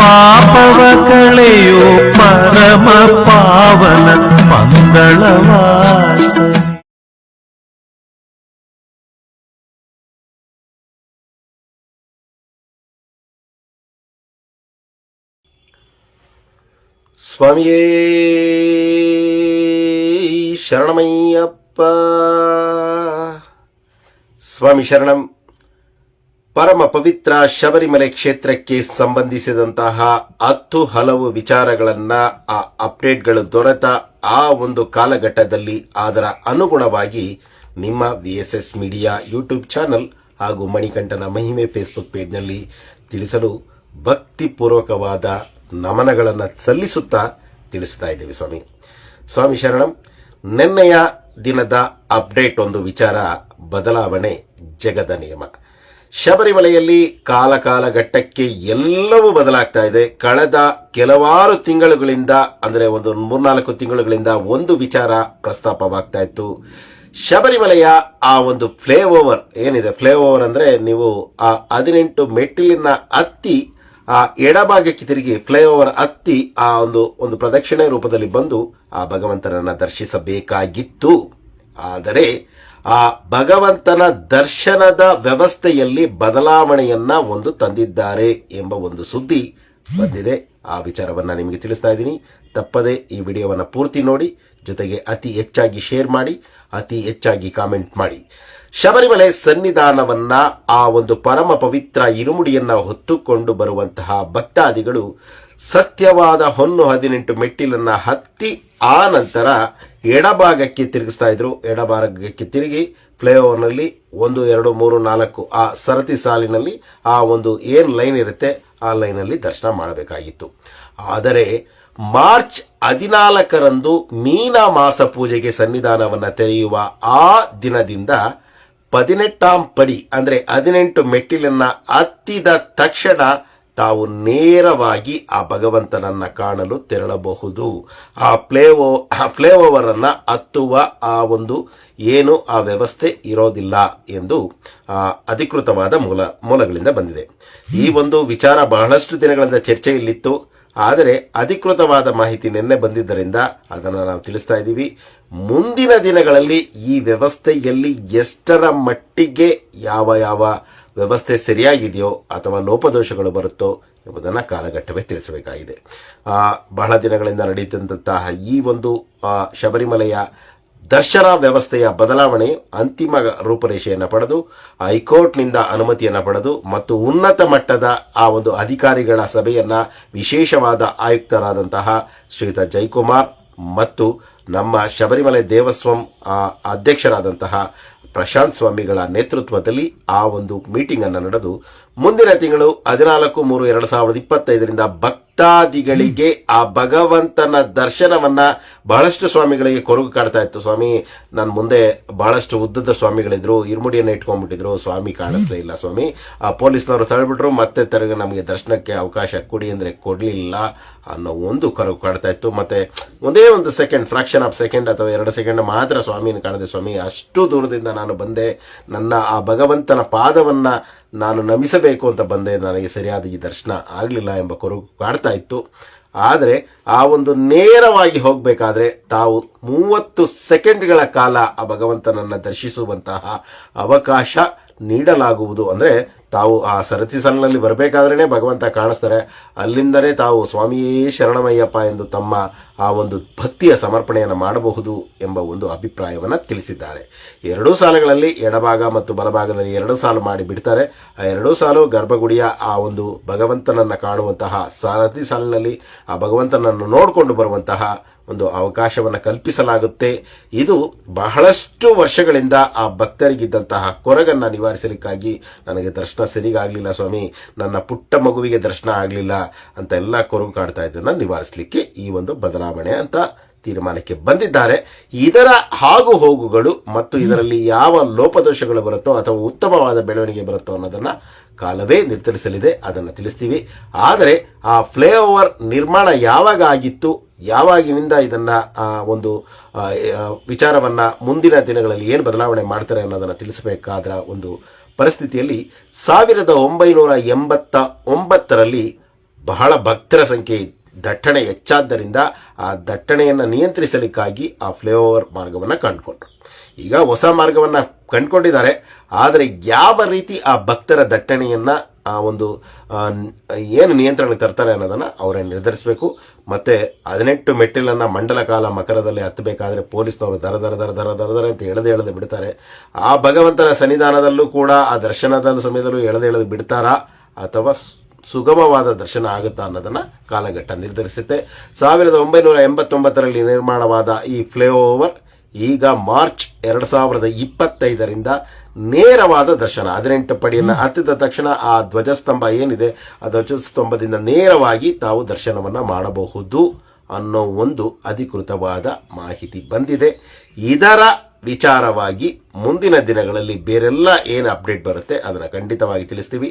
ಪಾಪವ ಕಳೆಯೋ ಪರಮ ಪಾವನ ಮಂಗಳವಾಸನೆ. ಸ್ವಾಮಿಯೇ ಶರಣಮಯ್ಯಪ್ಪ. ಸ್ವಾಮಿ ಶರಣಂ. ಪರಮ ಪವಿತ್ರ ಶಬರಿಮಲೆ ಕ್ಷೇತ್ರಕ್ಕೆ ಸಂಬಂಧಿಸಿದಂತಹ 10 ಹಲವು ವಿಚಾರಗಳನ್ನು ಅಪ್ಡೇಟ್ಗಳು ದೊರೆತ ಆ ಒಂದು ಕಾಲಘಟ್ಟದಲ್ಲಿ ಅದರ ಅನುಗುಣವಾಗಿ ನಿಮ್ಮ VSS ಮೀಡಿಯಾ ಯೂಟ್ಯೂಬ್ ಚಾನಲ್ ಹಾಗೂ ಮಣಿಕಂಠನ ಮಹಿಮೆ ಫೇಸ್ಬುಕ್ ಪೇಜ್ನಲ್ಲಿ ತಿಳಿಸಲು ಭಕ್ತಿಪೂರ್ವಕವಾದ ನಮನಗಳನ್ನು ಸಲ್ಲಿಸುತ್ತಾ ತಿಳಿಸ್ತಾ ಇದ್ದೇವೆ. ಸ್ವಾಮಿ ಶರಣಂ. ನಿನ್ನೆಯ ದಿನದ ಅಪ್ಡೇಟ್ ಒಂದು ವಿಚಾರ, ಬದಲಾವಣೆ ಜಗದ ನಿಯಮ. ಶಬರಿಮಲೆಯಲ್ಲಿ ಕಾಲಘಟ್ಟಕ್ಕೆ ಎಲ್ಲವೂ ಬದಲಾಗ್ತಾ ಇದೆ. ಕಳೆದ ಕೆಲವಾರು ತಿಂಗಳುಗಳಿಂದ, ಅಂದರೆ ಒಂದು 3-4 ತಿಂಗಳುಗಳಿಂದ ಒಂದು ವಿಚಾರ ಪ್ರಸ್ತಾಪವಾಗ್ತಾ ಇತ್ತು. ಶಬರಿಮಲೆಯ ಆ ಒಂದು ಫ್ಲೈಓವರ್ ಏನಿದೆ, ಫ್ಲೈಓವರ್ ಅಂದರೆ ನೀವು ಆ 18 ಮೆಟ್ಟಿಲಿನ ಹತ್ತಿ ಆ ಎಡಭಾಗಕ್ಕೆ ತಿರುಗಿ ಫ್ಲೈಓವರ್ ಹತ್ತಿ ಆ ಒಂದು ಪ್ರದಕ್ಷಿಣೆ ರೂಪದಲ್ಲಿ ಬಂದು ಆ ಭಗವಂತನನ್ನ ದರ್ಶಿಸಬೇಕಾಗಿತ್ತು. ಆದರೆ ಆ ಭಗವಂತನ ದರ್ಶನದ ವ್ಯವಸ್ಥೆಯಲ್ಲಿ ಬದಲಾವಣೆಯನ್ನ ಒಂದು ತಂದಿದ್ದಾರೆ ಎಂಬ ಒಂದು ಸುದ್ದಿ ಬಂದಿದೆ. ಆ ವಿಚಾರವನ್ನ ನಿಮಗೆ ತಿಳಿಸ್ತಾ ಇದ್ದೀನಿ. ತಪ್ಪದೆ ಈ ವಿಡಿಯೋವನ್ನು ಪೂರ್ತಿ ನೋಡಿ, ಜೊತೆಗೆ ಅತಿ ಹೆಚ್ಚಾಗಿ ಶೇರ್ ಮಾಡಿ, ಅತಿ ಹೆಚ್ಚಾಗಿ ಕಾಮೆಂಟ್ ಮಾಡಿ. ಶಬರಿಮಲೆ ಸನ್ನಿಧಾನವನ್ನ ಆ ಒಂದು ಪರಮ ಪವಿತ್ರ ಇರುಮುಡಿಯನ್ನ ಹೊತ್ತುಕೊಂಡು ಬರುವಂತಹ ಭಕ್ತಾದಿಗಳು ಸತ್ಯವಾದ ಹೊನ್ನು 18 ಮೆಟ್ಟಿಲನ್ನ ಹತ್ತಿ ಆ ನಂತರ ಎಡಭಾಗಕ್ಕೆ ತಿರುಗಿಸ್ತಾ ಇದ್ರು. ಎಡಭಾಗಕ್ಕೆ ತಿರುಗಿ ಫ್ಲೈಓವರ್ನಲ್ಲಿ 1, 2, 3, 4 ಆ ಸರತಿ ಸಾಲಿನಲ್ಲಿ ಆ ಒಂದು ಏನು ಲೈನ್ ಇರುತ್ತೆ ಆ ಲೈನಲ್ಲಿ ದರ್ಶನ ಮಾಡಬೇಕಾಗಿತ್ತು. ಆದರೆ ಮಾರ್ಚ್ 14ರಂದು ಮೀನ ಮಾಸ ಪೂಜೆಗೆ ಸನ್ನಿಧಾನವನ್ನು ತೆರೆಯುವ ಆ ದಿನದಿಂದ 18ಾಂ ಪಡಿ ಅಂದರೆ 18 ಮೆಟ್ಟಿಲನ್ನ ಹತ್ತಿದ ತಕ್ಷಣ ತಾವು ನೇರವಾಗಿ ಆ ಭಗವಂತನನ್ನ ಕಾಣಲು ತೆರಳಬಹುದು. ಆ ಫ್ಲೈಓವರ್ ಅನ್ನ ಹತ್ತುವ ಆ ಒಂದು ಏನು ಆ ವ್ಯವಸ್ಥೆ ಇರೋದಿಲ್ಲ ಎಂದು ಅಧಿಕೃತವಾದ ಮೂಲಗಳಿಂದ ಬಂದಿದೆ. ಈ ಒಂದು ವಿಚಾರ ಬಹಳಷ್ಟು ದಿನಗಳಿಂದ ಚರ್ಚೆಯಲ್ಲಿತ್ತು. ಆದರೆ ಅಧಿಕೃತವಾದ ಮಾಹಿತಿ ನಿನ್ನೆ ಬಂದಿದ್ದರಿಂದ ಅದನ್ನು ನಾವು ತಿಳಿಸ್ತಾ ಇದ್ದೀವಿ. ಮುಂದಿನ ದಿನಗಳಲ್ಲಿ ಈ ವ್ಯವಸ್ಥೆಯಲ್ಲಿ ಎಷ್ಟರ ಮಟ್ಟಿಗೆ ಯಾವ ವ್ಯವಸ್ಥೆ ಸರಿಯಾಗಿದೆಯೋ ಅಥವಾ ಲೋಪದೋಷಗಳು ಬರುತ್ತೋ ಎಂಬುದನ್ನು ಕಾಲಘಟ್ಟವೇ ತಿಳಿಸಬೇಕಾಗಿದೆ. ಬಹಳ ದಿನಗಳಿಂದ ನಡೆಯುತ್ತಿದ್ದಂತಹ ಈ ಒಂದು ಶಬರಿಮಲೆಯ ದರ್ಶನ ವ್ಯವಸ್ಥೆಯ ಬದಲಾವಣೆ ಅಂತಿಮ ರೂಪರೇಷೆಯನ್ನು ಪಡೆದು ಹೈಕೋರ್ಟ್ನಿಂದ ಅನುಮತಿಯನ್ನು ಪಡೆದು ಮತ್ತು ಉನ್ನತ ಮಟ್ಟದ ಆ ಒಂದು ಅಧಿಕಾರಿಗಳ ಸಭೆಯನ್ನು ವಿಶೇಷವಾದ ಆಯುಕ್ತರಾದಂತಹ ಶ್ರೀಯುತ ಜಯಕುಮಾರ್ ಮತ್ತು ನಮ್ಮ ಶಬರಿಮಲೆ ದೇವಸ್ವಂ ಅಧ್ಯಕ್ಷರಾದಂತಹ ಪ್ರಶಾಂತ್ ಸ್ವಾಮಿಗಳ ನೇತೃತ್ವದಲ್ಲಿ ಆ ಒಂದು ಮೀಟಿಂಗ್ ಅನ್ನು ನಡೆದು ಮುಂದಿನ ತಿಂಗಳು 14/3/2025 ಭಕ್ತಾದಿಗಳಿಗೆ ಆ ಭಗವಂತನ ದರ್ಶನವನ್ನ ಬಹಳಷ್ಟು ಸ್ವಾಮಿಗಳಿಗೆ ಕೊರಗು ಕಾಡ್ತಾ ಇತ್ತು. ಸ್ವಾಮಿ, ನನ್ನ ಮುಂದೆ ಬಹಳಷ್ಟು ಉದ್ದದ ಸ್ವಾಮಿಗಳಿದ್ರು, ಇರುಮುಡಿಯನ್ನು ಇಟ್ಕೊಂಡ್ಬಿಟ್ಟಿದ್ರು, ಸ್ವಾಮಿ ಕಾಣಿಸ್ಲೇ ಇಲ್ಲ ಸ್ವಾಮಿ, ಆ ಪೊಲೀಸ್ನವರು ತಳ್ಳಿಬಿಟ್ರು, ಮತ್ತೆ ತಿರುಗಿ ನಮಗೆ ದರ್ಶನಕ್ಕೆ ಅವಕಾಶ ಕೊಡಿ ಅಂದರೆ ಕೊಡಲಿಲ್ಲ ಅನ್ನೋ ಒಂದು ಕೊರಗು ಕಾಡ್ತಾ ಇತ್ತು. ಮತ್ತೆ ಒಂದೇ ಒಂದು ಸೆಕೆಂಡ್, ಫ್ರಾಕ್ಷನ್ ಆಫ್ ಸೆಕೆಂಡ್ ಅಥವಾ 2 ಸೆಕೆಂಡ್ ಮಾತ್ರ ಸ್ವಾಮಿಯನ್ನು ಕಾಣದೆ, ಸ್ವಾಮಿ ಅಷ್ಟು ದೂರದಿಂದ ನಾನು ಬಂದೆ, ನನ್ನ ಆ ಭಗವಂತನ ಪಾದವನ್ನ ನಾನು ನಮಿಸಬೇಕು ಅಂತ ಬಂದೆ, ನನಗೆ ಸರಿಯಾದ ಈ ದರ್ಶನ ಆಗಲಿಲ್ಲ ಎಂಬ ಕೊರಗು ಕಾಡ್ತಾ ಇತ್ತು. ಆದರೆ ಆ ಒಂದು ನೇರವಾಗಿ ಹೋಗಬೇಕಾದ್ರೆ ತಾವು 30 ಸೆಕೆಂಡ್ಗಳ ಕಾಲ ಆ ಭಗವಂತನನ್ನು ದರ್ಶಿಸುವಂತಹ ಅವಕಾಶ ನೀಡಲಾಗುವುದು. ಅಂದರೆ ತಾವು ಆ ಸರತಿ ಸಾಲಿನಲ್ಲಿ ಬರಬೇಕಾದ್ರೇ ಭಗವಂತ ಕಾಣಿಸ್ತಾರೆ, ಅಲ್ಲಿಂದಲೇ ತಾವು ಸ್ವಾಮಿಯೇ ಶರಣಮಯ್ಯಪ್ಪ ಎಂದು ತಮ್ಮ ಆ ಒಂದು ಭಕ್ತಿಯ ಸಮರ್ಪಣೆಯನ್ನು ಮಾಡಬಹುದು ಎಂಬ ಒಂದು ಅಭಿಪ್ರಾಯವನ್ನು ತಿಳಿಸಿದ್ದಾರೆ. 2 ಸಾಲುಗಳಲ್ಲಿ ಎಡಭಾಗ ಮತ್ತು ಬಲಭಾಗದಲ್ಲಿ 2 ಸಾಲು ಮಾಡಿ ಬಿಡ್ತಾರೆ. ಆ 2 ಸಾಲು ಗರ್ಭಗುಡಿಯ ಆ ಒಂದು ಭಗವಂತನನ್ನು ಕಾಣುವಂತಹ ಸರತಿ ಸಾಲಿನಲ್ಲಿ ಆ ಭಗವಂತನನ್ನು ನೋಡಿಕೊಂಡು ಬರುವಂತಹ ಒಂದು ಅವಕಾಶವನ್ನು ಕಲ್ಪಿಸಲಾಗುತ್ತೆ. ಇದು ಬಹಳಷ್ಟು ವರ್ಷಗಳಿಂದ ಆ ಭಕ್ತರಿಗಿದ್ದಂತಹ ಕೊರಗನ್ನು ನಿವಾರಿಸಲಿಕ್ಕಾಗಿ ನನಗೆ ದರ್ಶನ ಸರಿಗಾಗಲಿಲ್ಲ ಸ್ವಾಮಿ, ನನ್ನ ಪುಟ್ಟ ಮಗುವಿಗೆ ದರ್ಶನ ಆಗಲಿಲ್ಲ ಅಂತ ಎಲ್ಲ ಕೊರಗು ಕಾಡ್ತಾ ಇದ್ದನ್ನು ನಿವಾರಿಸಲಿಕ್ಕೆ ಈ ಒಂದು ಬದಲಾವಣೆ ಅಂತ ತೀರ್ಮಾನಕ್ಕೆ ಬಂದಿದ್ದಾರೆ. ಇದರ ಆಗು ಹೋಗುಗಳು ಮತ್ತು ಇದರಲ್ಲಿ ಯಾವ ಲೋಪದೋಷಗಳು ಬರುತ್ತೋ ಅಥವಾ ಉತ್ತಮವಾದ ಬೆಳವಣಿಗೆ ಬರುತ್ತೋ ಅನ್ನೋದನ್ನ ಕಾಲವೇ ನಿರ್ಧರಿಸಲಿದೆ, ಅದನ್ನು ತಿಳಿಸ್ತೀವಿ. ಆದರೆ ಆ ಫ್ಲೈಓವರ್ ನಿರ್ಮಾಣ ಯಾವಾಗ ಆಗಿತ್ತು, ಯಾವಾಗಿನಿಂದ ಇದನ್ನ ಒಂದು ವಿಚಾರವನ್ನ ಮುಂದಿನ ದಿನಗಳಲ್ಲಿ ಏನು ಬದಲಾವಣೆ ಮಾಡ್ತಾರೆ ಅನ್ನೋದನ್ನು ತಿಳಿಸಬೇಕಾದ ಒಂದು ಪರಿಸ್ಥಿತಿಯಲ್ಲಿ 1989ರಲ್ಲಿ ಬಹಳ ಭಕ್ತರ ಸಂಖ್ಯೆ ದಟ್ಟಣೆ ಹೆಚ್ಚಾದ್ದರಿಂದ ಆ ದಟ್ಟಣೆಯನ್ನು ನಿಯಂತ್ರಿಸಲಿಕ್ಕಾಗಿ ಆ ಫ್ಲೈಓವರ್ ಮಾರ್ಗವನ್ನು ಕಂಡುಕೊಂಡ್ರು. ಈಗ ಹೊಸ ಮಾರ್ಗವನ್ನು ಕಂಡುಕೊಂಡಿದ್ದಾರೆ. ಆದರೆ ಯಾವ ರೀತಿ ಆ ಭಕ್ತರ ದಟ್ಟಣೆಯನ್ನು ಆ ಒಂದು ಏನು ನಿಯಂತ್ರಣಕ್ಕೆ ತರ್ತಾರೆ ಅನ್ನೋದನ್ನು ಅವರೇ ನಿರ್ಧರಿಸಬೇಕು. ಮತ್ತು 18 ಮೆಟ್ಟಿಲನ್ನು ಮಂಡಲ ಕಾಲ ಮಕರದಲ್ಲಿ ಹತ್ತಬೇಕಾದ್ರೆ ಪೊಲೀಸ್ನವರು ದರ ದರ ದರ ದರ ದರ ದರ ಅಂತ ಎಳೆದು ಬಿಡ್ತಾರೆ. ಆ ಭಗವಂತನ ಸನ್ನಿಧಾನದಲ್ಲೂ ಕೂಡ ಆ ದರ್ಶನದ ಸಮಯದಲ್ಲೂ ಎಳೆದು ಬಿಡ್ತಾರಾ ಅಥವಾ ಸುಗಮವಾದ ದರ್ಶನ ಆಗುತ್ತಾ ಅನ್ನೋದನ್ನು ಕಾಲಘಟ್ಟ ನಿರ್ಧರಿಸುತ್ತೆ. 1989ರಲ್ಲಿ ನಿರ್ಮಾಣವಾದ ಈ ಫ್ಲೈಓವರ್ ಈಗ ಮಾರ್ಚ್ 2025ರಿಂದ ನೇರವಾದ ದರ್ಶನ 18 ಪಡಿಯನ್ನು ಹತ್ತಿದ ತಕ್ಷಣ ಆ ಧ್ವಜಸ್ತಂಭ ಏನಿದೆ ಆ ಧ್ವಜಸ್ತಂಭದಿಂದ ನೇರವಾಗಿ ತಾವು ದರ್ಶನವನ್ನು ಮಾಡಬಹುದು ಅನ್ನೋ ಒಂದು ಅಧಿಕೃತವಾದ ಮಾಹಿತಿ ಬಂದಿದೆ. ಇದರ ವಿಚಾರವಾಗಿ ಮುಂದಿನ ದಿನಗಳಲ್ಲಿ ಬೇರೆಲ್ಲ ಏನು ಅಪ್ಡೇಟ್ ಬರುತ್ತೆ ಅದನ್ನು ಖಂಡಿತವಾಗಿ ತಿಳಿಸ್ತೀವಿ.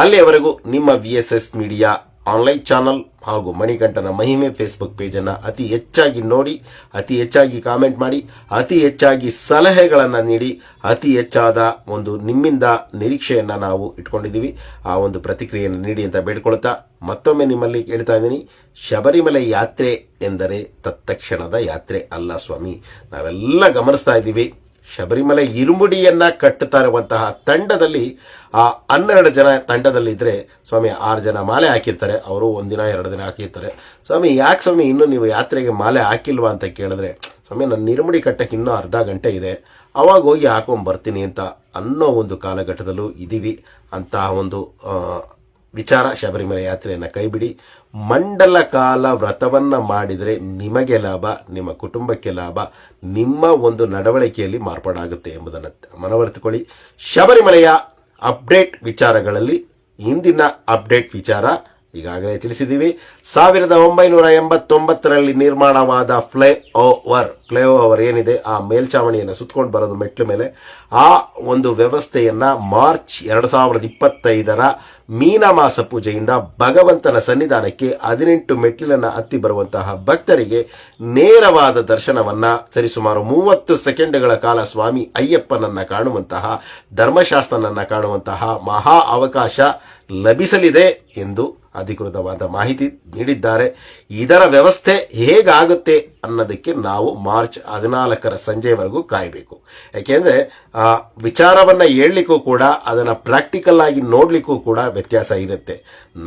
ಅಲ್ಲಿಯವರೆಗೂ ನಿಮ್ಮ VSS ಮೀಡಿಯಾ ಆನ್ಲೈನ್ ಚಾನಲ್ ಹಾಗೂ ಮಣಿಕಂಠನ ಮಹಿಮೆ ಫೇಸ್ಬುಕ್ ಪೇಜನ್ನು ಅತಿ ಹೆಚ್ಚಾಗಿ ನೋಡಿ, ಅತಿ ಹೆಚ್ಚಾಗಿ ಕಾಮೆಂಟ್ ಮಾಡಿ, ಅತಿ ಹೆಚ್ಚಾಗಿ ಸಲಹೆಗಳನ್ನು ನೀಡಿ, ಅತಿ ಹೆಚ್ಚಾದ ಒಂದು ನಿಮ್ಮಿಂದ ನಿರೀಕ್ಷೆಯನ್ನು ನಾವು ಇಟ್ಕೊಂಡಿದ್ದೀವಿ. ಆ ಒಂದು ಪ್ರತಿಕ್ರಿಯೆಯನ್ನು ನೀಡಿ ಅಂತ ಬೇಡ್ಕೊಳ್ತಾ ಮತ್ತೊಮ್ಮೆ ನಿಮ್ಮಲ್ಲಿ ಕೇಳ್ತಾ ಇದ್ದೀನಿ, ಶಬರಿಮಲೆ ಯಾತ್ರೆ ಎಂದರೆ ತತ್ಕ್ಷಣದ ಯಾತ್ರೆ ಅಲ್ಲ ಸ್ವಾಮಿ. ನಾವೆಲ್ಲ ಗಮನಿಸ್ತಾ ಇದ್ದೀವಿ, ಶಬರಿಮಲೆ ಇರುಮುಡಿಯನ್ನ ಕಟ್ಟುತ್ತಾ ಇರುವಂತಹ ತಂಡದಲ್ಲಿ ಆ 12 ಜನ ತಂಡದಲ್ಲಿದ್ದರೆ ಸ್ವಾಮಿ 6 ಜನ ಮಾಲೆ ಹಾಕಿರ್ತಾರೆ. ಅವರು 1 ದಿನ 2 ದಿನ ಹಾಕಿರ್ತಾರೆ. ಸ್ವಾಮಿ ಯಾಕೆ ಸ್ವಾಮಿ ಇನ್ನೂ ನೀವು ಯಾತ್ರೆಗೆ ಮಾಲೆ ಹಾಕಿಲ್ವಾ ಅಂತ ಕೇಳಿದ್ರೆ, ಸ್ವಾಮಿ ನನ್ನ ಇರುಮುಡಿ ಕಟ್ಟಕ್ಕೆ ಇನ್ನೂ ಅರ್ಧ ಗಂಟೆ ಇದೆ, ಅವಾಗ ಹೋಗಿ ಹಾಕೊಂಡ್ಬರ್ತೀನಿ ಅಂತ ಅನ್ನೋ ಒಂದು ಕಾಲಘಟ್ಟದಲ್ಲೂ ಇದ್ದೀವಿ. ಅಂತಹ ಒಂದು ವಿಚಾರ ಶಬರಿಮಲೆ ಯಾತ್ರೆಯನ್ನು ಕೈಬಿಡಿ. ಮಂಡಲ ಕಾಲ ವ್ರತವನ್ನು ಮಾಡಿದರೆ ನಿಮಗೆ ಲಾಭ, ನಿಮ್ಮ ಕುಟುಂಬಕ್ಕೆ ಲಾಭ, ನಿಮ್ಮ ಒಂದು ನಡವಳಿಕೆಯಲ್ಲಿ ಮಾರ್ಪಾಡಾಗುತ್ತೆ ಎಂಬುದನ್ನು ಮನವರಿತುಕೊಳ್ಳಿ. ಶಬರಿಮಲೆಯ ಅಪ್ಡೇಟ್ ವಿಚಾರಗಳಲ್ಲಿ ಇಂದಿನ ಅಪ್ಡೇಟ್ ವಿಚಾರ ಈಗಾಗಲೇ ತಿಳಿಸಿದ್ದೀವಿ. 1989ರಲ್ಲಿ ನಿರ್ಮಾಣವಾದ ಫ್ಲೈಓವರ್ ಏನಿದೆ, ಆ ಮೇಲ್ಛಾವಣಿಯನ್ನು ಸುತ್ತಕೊಂಡು ಬರೋದು ಮೆಟ್ಲು ಮೇಲೆ, ಆ ಒಂದು ವ್ಯವಸ್ಥೆಯನ್ನು ಮಾರ್ಚ್ 2025ರ ಮೀನಮಾಸ ಪೂಜೆಯಿಂದ ಭಗವಂತನ ಸನ್ನಿಧಾನಕ್ಕೆ 18 ಮೆಟ್ಟಿಲನ್ನು ಹತ್ತಿ ಬರುವಂತಹ ಭಕ್ತರಿಗೆ ನೇರವಾದ ದರ್ಶನವನ್ನು ಸರಿಸುಮಾರು 30 ಸೆಕೆಂಡ್ಗಳ ಕಾಲ ಸ್ವಾಮಿ ಅಯ್ಯಪ್ಪನನ್ನು ಕಾಣುವಂತಹ, ಧರ್ಮಶಾಸ್ತ್ರನನ್ನು ಕಾಣುವಂತಹ ಮಹಾ ಅವಕಾಶ ಲಭಿಸಲಿದೆ ಎಂದು ಅಧಿಕೃತವಾದ ಮಾಹಿತಿ ನೀಡಿದ್ದಾರೆ. ಇದರ ವ್ಯವಸ್ಥೆ ಹೇಗಾಗುತ್ತೆ ಅನ್ನೋದಕ್ಕೆ ನಾವು ಮಾರ್ಚ್ 14ರ ಸಂಜೆವರೆಗೂ ಕಾಯಬೇಕು. ಯಾಕೆಂದರೆ ವಿಚಾರವನ್ನು ಹೇಳಲಿಕ್ಕೂ ಕೂಡ ಅದನ್ನು ಪ್ರಾಕ್ಟಿಕಲ್ ಆಗಿ ನೋಡಲಿಕ್ಕೂ ಕೂಡ ವ್ಯತ್ಯಾಸ ಇರುತ್ತೆ.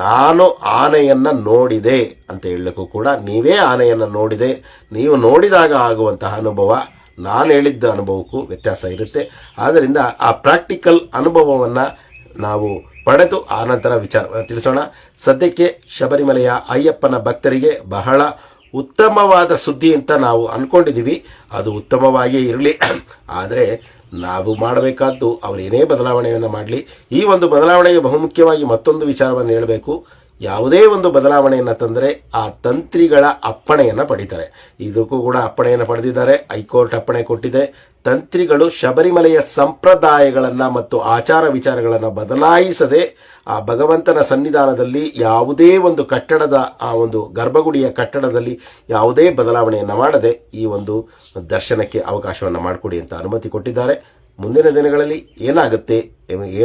ನಾನು ಆನೆಯನ್ನು ನೋಡಿದೆ ಅಂತ ಹೇಳಲಿಕ್ಕೂ ಕೂಡ ನೀವೇ ಆನೆಯನ್ನು ನೋಡಿದೆ, ನೀವು ನೋಡಿದಾಗ ಆಗುವಂತಹ ಅನುಭವ ನಾನು ಹೇಳಿದ್ದ ಅನುಭವಕ್ಕೂ ವ್ಯತ್ಯಾಸ ಇರುತ್ತೆ. ಆದ್ದರಿಂದ ಆ ಪ್ರಾಕ್ಟಿಕಲ್ ಅನುಭವವನ್ನು ನಾವು ಪಡೆದು ಆನಂತರ ವಿಚಾರವನ್ನು ತಿಳಿಸೋಣ. ಸದ್ಯಕ್ಕೆ ಶಬರಿಮಲೆಯ ಅಯ್ಯಪ್ಪನ ಭಕ್ತರಿಗೆ ಬಹಳ ಉತ್ತಮವಾದ ಸುದ್ದಿ ಅಂತ ನಾವು ಅಂದ್ಕೊಂಡಿದ್ದೀವಿ. ಅದು ಉತ್ತಮವಾಗಿಯೇ ಇರಲಿ. ಆದರೆ ನಾವು ಮಾಡಬೇಕಾದ್ದು ಅವರೇನೇ ಬದಲಾವಣೆಯನ್ನು ಮಾಡಲಿ, ಈ ಒಂದು ಬದಲಾವಣೆಗೆ ಬಹುಮುಖ್ಯವಾಗಿ ಮತ್ತೊಂದು ವಿಚಾರವನ್ನು ಹೇಳಬೇಕು. ಯಾವುದೇ ಒಂದು ಬದಲಾವಣೆಯನ್ನು ತಂದರೆ ಆ ತಂತ್ರಿಗಳ ಅಪ್ಪಣೆಯನ್ನು ಪಡಿತಾರೆ. ಇದಕ್ಕೂ ಕೂಡ ಅಪ್ಪಣೆಯನ್ನು ಪಡೆದಿದ್ದಾರೆ. ಹೈಕೋರ್ಟ್ ಅಪ್ಪಣೆ ಕೊಟ್ಟಿದೆ. ತಂತ್ರಿಗಳು ಶಬರಿಮಲೆಯ ಸಂಪ್ರದಾಯಗಳನ್ನು ಮತ್ತು ಆಚಾರ ವಿಚಾರಗಳನ್ನು ಬದಲಾಯಿಸದೆ ಆ ಭಗವಂತನ ಸನ್ನಿಧಾನದಲ್ಲಿ ಯಾವುದೇ ಒಂದು ಕಟ್ಟಡದ ಆ ಒಂದು ಗರ್ಭಗುಡಿಯ ಕಟ್ಟಡದಲ್ಲಿ ಯಾವುದೇ ಬದಲಾವಣೆಯನ್ನು ಮಾಡದೆ ಈ ಒಂದು ದರ್ಶನಕ್ಕೆ ಅವಕಾಶವನ್ನು ಮಾಡಿಕೊಡಿ ಅಂತ ಅನುಮತಿ ಕೊಟ್ಟಿದ್ದಾರೆ. ಮುಂದಿನ ದಿನಗಳಲ್ಲಿ ಏನಾಗುತ್ತೆ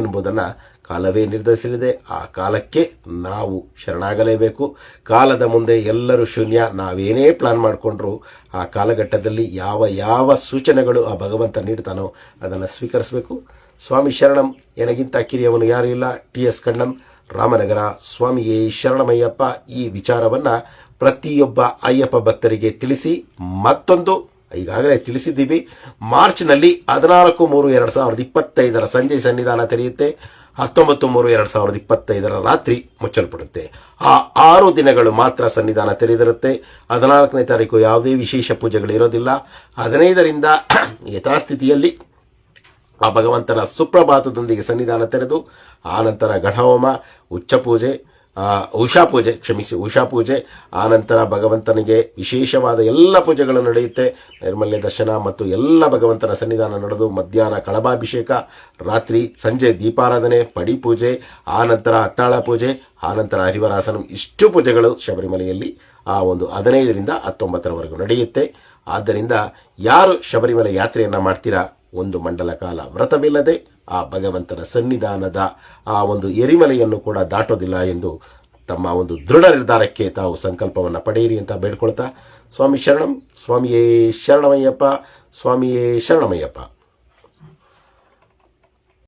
ಎಂಬುದನ್ನು ಕಾಲವೇ ನಿರ್ಧರಿಸಲಿದೆ. ಆ ಕಾಲಕ್ಕೆ ನಾವು ಶರಣಾಗಲೇಬೇಕು. ಕಾಲದ ಮುಂದೆ ಎಲ್ಲರೂ ಶೂನ್ಯ. ನಾವೇನೇ ಪ್ಲಾನ್ ಮಾಡಿಕೊಂಡ್ರು ಆ ಕಾಲಘಟ್ಟದಲ್ಲಿ ಯಾವ ಸೂಚನೆಗಳು ಆ ಭಗವಂತ ನೀಡ್ತಾನೋ ಅದನ್ನು ಸ್ವೀಕರಿಸಬೇಕು. ಸ್ವಾಮಿ ಶರಣಂ, ಎನಗಿಂತ ಕಿರಿಯವನು ಯಾರೂ ಇಲ್ಲ. TS ಕಣ್ಣನ್, ರಾಮನಗರ. ಸ್ವಾಮಿಯೇ ಶರಣಮಯ್ಯಪ್ಪ. ಈ ವಿಚಾರವನ್ನು ಪ್ರತಿಯೊಬ್ಬ ಅಯ್ಯಪ್ಪ ಭಕ್ತರಿಗೆ ತಿಳಿಸಿ. ಮತ್ತೊಂದು ಈಗಾಗಲೇ ತಿಳಿಸಿದ್ದೀವಿ, ಮಾರ್ಚ್ನಲ್ಲಿ 14/3/2025 ಸಂಜೆ ಸನ್ನಿಧಾನ ತೆರೆಯುತ್ತೆ. 19/3/2025 ರಾತ್ರಿ ಮುಚ್ಚಲ್ಪಡುತ್ತೆ. ಆ 6 ದಿನಗಳು ಮಾತ್ರ ಸನ್ನಿಧಾನ ತೆರೆದಿರುತ್ತೆ. 14ನೇ ತಾರೀಕು ಯಾವುದೇ ವಿಶೇಷ ಪೂಜೆಗಳು ಇರೋದಿಲ್ಲ. 15ರಿಂದ ಯಥಾಸ್ಥಿತಿಯಲ್ಲಿ ಆ ಭಗವಂತನ ಸುಪ್ರಭಾತದೊಂದಿಗೆ ಸನ್ನಿಧಾನ ತೆರೆದು ಆನಂತರ ಗಣಹೋಮ, ಉಷಾ ಪೂಜೆ, ಆನಂತರ ಭಗವಂತನಿಗೆ ವಿಶೇಷವಾದ ಎಲ್ಲ ಪೂಜೆಗಳು ನಡೆಯುತ್ತೆ. ನೈರ್ಮಲ್ಯ ದರ್ಶನ ಮತ್ತು ಎಲ್ಲ ಭಗವಂತನ ಸನ್ನಿಧಾನ ನಡೆದು ಮಧ್ಯಾಹ್ನ ಕಳಭಾಭಿಷೇಕ, ರಾತ್ರಿ ಸಂಜೆ ದೀಪಾರಾಧನೆ, ಪಡಿ ಪೂಜೆ, ಆನಂತರ ಅತ್ತಾಳ ಪೂಜೆ, ಆನಂತರ ಹರಿವರಾಸನಂ. ಇಷ್ಟು ಪೂಜೆಗಳು ಶಬರಿಮಲೆಯಲ್ಲಿ ಆ ಒಂದು 15ರಿಂದ 19ರವರೆಗೂ ನಡೆಯುತ್ತೆ. ಆದ್ದರಿಂದ ಯಾರು ಶಬರಿಮಲೆ ಯಾತ್ರೆಯನ್ನು ಮಾಡ್ತೀರಾ, ಒಂದು ಮಂಡಲ ಕಾಲ ವ್ರತವಿಲ್ಲದೆ ಆ ಭಗವಂತನ ಸನ್ನಿಧಾನದ ಆ ಒಂದು ಎರಿಮಲೆಯನ್ನು ಕೂಡ ದಾಟೋದಿಲ್ಲ ಎಂದು ತಮ್ಮ ಒಂದು ದೃಢ ನಿರ್ಧಾರಕ್ಕೆ ತಾವು ಸಂಕಲ್ಪವನ್ನು ಪಡೆಯಿರಿ ಅಂತ ಬೇಡ್ಕೊಳ್ತಾ ಸ್ವಾಮಿ ಶರಣಂ, ಸ್ವಾಮಿಯೇ ಶರಣಮಯ್ಯಪ್ಪ, ಸ್ವಾಮಿಯೇ ಶರಣಮಯ್ಯಪ್ಪ.